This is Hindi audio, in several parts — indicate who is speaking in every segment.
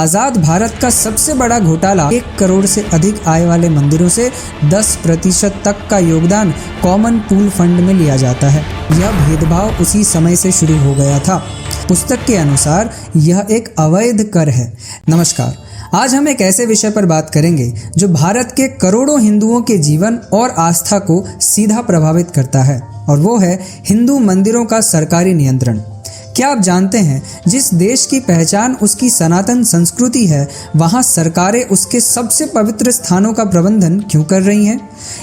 Speaker 1: आजाद भारत का सबसे बड़ा घोटाला 1 करोड़ से अधिक आय वाले मंदिरों से 10% तक का योगदान कॉमन पूल फंड में लिया जाता है। यह भेदभाव उसी समय से शुरू हो गया था। पुस्तक के अनुसार यह एक अवैध कर है। नमस्कार, आज हम एक ऐसे विषय पर बात करेंगे जो भारत के करोड़ों हिंदुओं के जीवन और आस्था को सीधा प्रभावित करता है, और वो है हिंदू मंदिरों का सरकारी नियंत्रण। क्या आप जानते हैं, जिस देश की पहचान उसकी सनातन संस्कृति है, वहां सरकारें उसके सबसे पवित्र स्थानों का प्रबंधन क्यों कर रही हैं?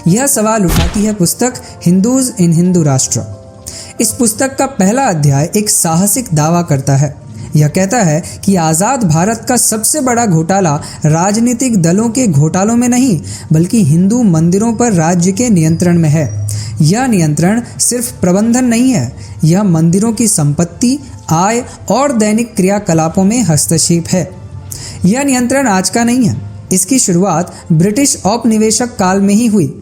Speaker 1: यह सवाल उठाती है पुस्तक हिंदूज इन हिंदू राष्ट्र। इस पुस्तक का पहला अध्याय एक साहसिक दावा करता है। यह कहता है कि आज़ाद भारत का सबसे बड़ा घोटाला राजनीतिक दलों के घोटालों में नहीं, बल्कि हिंदू मंदिरों पर राज्य के नियंत्रण में है। यह नियंत्रण सिर्फ प्रबंधन नहीं है, यह मंदिरों की संपत्ति, आय और दैनिक क्रियाकलापों में हस्तक्षेप है। यह नियंत्रण आज का नहीं है, इसकी शुरुआत ब्रिटिश औपनिवेशक काल में ही हुई।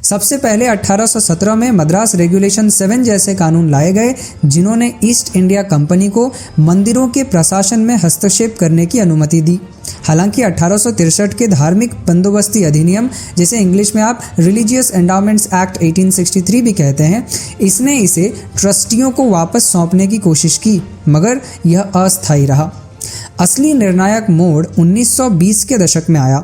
Speaker 1: सबसे पहले 1817 में मद्रास रेगुलेशन 7 जैसे कानून लाए गए, जिन्होंने ईस्ट इंडिया कंपनी को मंदिरों के प्रशासन में हस्तक्षेप करने की अनुमति दी। हालांकि 1863 के धार्मिक बंदोबस्ती अधिनियम, जिसे इंग्लिश में आप रिलीजियस एंडाउमेंट्स एक्ट 1863 भी कहते हैं, इसने इसे ट्रस्टियों को वापस सौंपने की कोशिश की, मगर यह अस्थायी रहा। असली निर्णायक मोड़ 1920 के दशक में आया।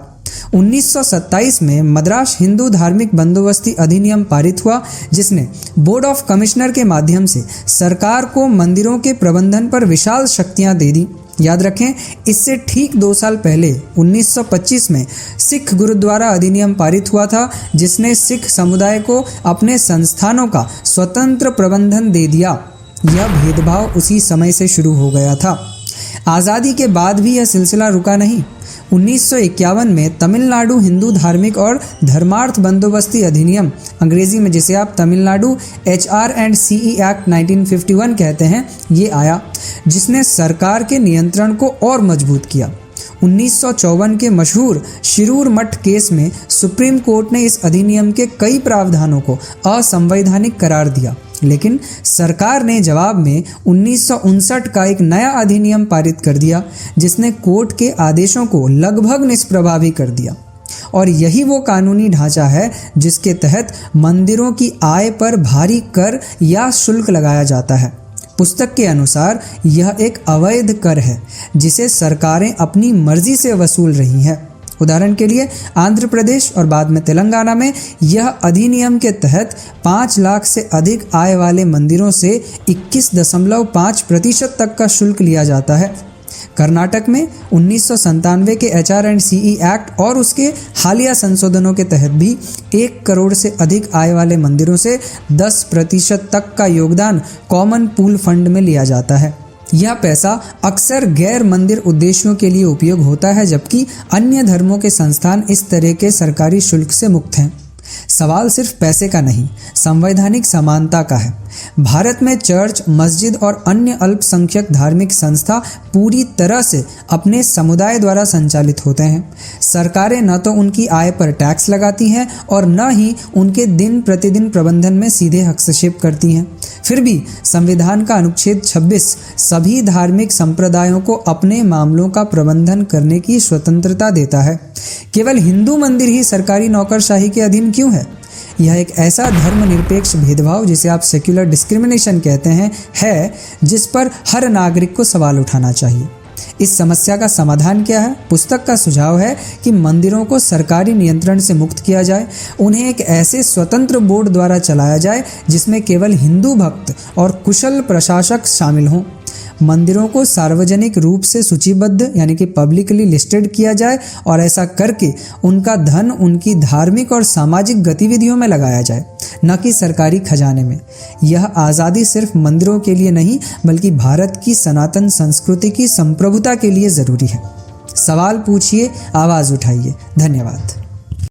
Speaker 1: 1927 में मद्रास हिंदू धार्मिक बंदोबस्ती अधिनियम पारित हुआ, जिसने बोर्ड ऑफ कमिश्नर के माध्यम से सरकार को मंदिरों के प्रबंधन पर विशाल शक्तियां दे दी। याद रखें, इससे ठीक 2 साल पहले 1925 में सिख गुरुद्वारा अधिनियम पारित हुआ था, जिसने सिख समुदाय को अपने संस्थानों का स्वतंत्र प्रबंधन दे दिया। यह भेदभाव उसी समय से शुरू हो गया था। आज़ादी के बाद भी यह सिलसिला रुका नहीं। 1951 में तमिलनाडु हिंदू धार्मिक और धर्मार्थ बंदोबस्ती अधिनियम, अंग्रेजी में जिसे आप तमिलनाडु HR&CE एक्ट 1951 कहते हैं, ये आया, जिसने सरकार के नियंत्रण को और मजबूत किया। 1954 के मशहूर शिरूर मठ केस में सुप्रीम कोर्ट ने इस अधिनियम के कई प्रावधानों को असंवैधानिक करार दिया, लेकिन सरकार ने जवाब में 1959 का एक नया अधिनियम पारित कर दिया, जिसने कोर्ट के आदेशों को लगभग निष्प्रभावी कर दिया। और यही वो कानूनी ढांचा है जिसके तहत मंदिरों की आय पर भारी कर या शुल्क लगाया जाता है। पुस्तक के अनुसार यह एक अवैध कर है, जिसे सरकारें अपनी मर्जी से वसूल रही हैं। उदाहरण के लिए आंध्र प्रदेश और बाद में तेलंगाना में यह अधिनियम के तहत 5 लाख से अधिक आय वाले मंदिरों से 21.5% तक का शुल्क लिया जाता है। कर्नाटक में 1997 के HR&CE एक्ट और उसके हालिया संशोधनों के तहत भी 1 करोड़ से अधिक आय वाले मंदिरों से 10% तक का योगदान कॉमन पूल फंड में लिया जाता है। यह पैसा अक्सर गैर मंदिर उद्देश्यों के लिए उपयोग होता है, जबकि अन्य धर्मों के संस्थान इस तरह के सरकारी शुल्क से मुक्त हैं। सवाल सिर्फ पैसे का नहीं, संवैधानिक समानता का है। भारत में चर्च, मस्जिद और अन्य अल्पसंख्यक धार्मिक संस्था पूरी तरह से अपने समुदाय द्वारा संचालित होते हैं। सरकारें न तो उनकी आय पर टैक्स लगाती हैं और न ही उनके दिन प्रतिदिन प्रबंधन में सीधे हस्तक्षेप करती हैं। फिर भी संविधान का अनुच्छेद 26 सभी धार्मिक संप्रदायों को अपने मामलों का प्रबंधन करने की स्वतंत्रता देता है। केवल हिंदू मंदिर ही सरकारी नौकरशाही के अधीन क्यों है? यह एक ऐसा धर्मनिरपेक्ष भेदभाव, जिसे आप सेक्युलर डिस्क्रिमिनेशन कहते हैं, है जिस पर हर नागरिक को सवाल उठाना चाहिए। इस समस्या का समाधान क्या है? पुस्तक का सुझाव है कि मंदिरों को सरकारी नियंत्रण से मुक्त किया जाए, उन्हें एक ऐसे स्वतंत्र बोर्ड द्वारा चलाया जाए जिसमें केवल हिंदू भक्त और कुशल प्रशासक शामिल हों। मंदिरों को सार्वजनिक रूप से सूचीबद्ध यानी कि पब्लिकली लिस्टेड किया जाए, और ऐसा करके उनका धन उनकी धार्मिक और सामाजिक गतिविधियों में लगाया जाए, न कि सरकारी खजाने में। यह आज़ादी सिर्फ मंदिरों के लिए नहीं, बल्कि भारत की सनातन संस्कृति की संप्रभुता के लिए ज़रूरी है। सवाल पूछिए, आवाज़ उठाइए। धन्यवाद।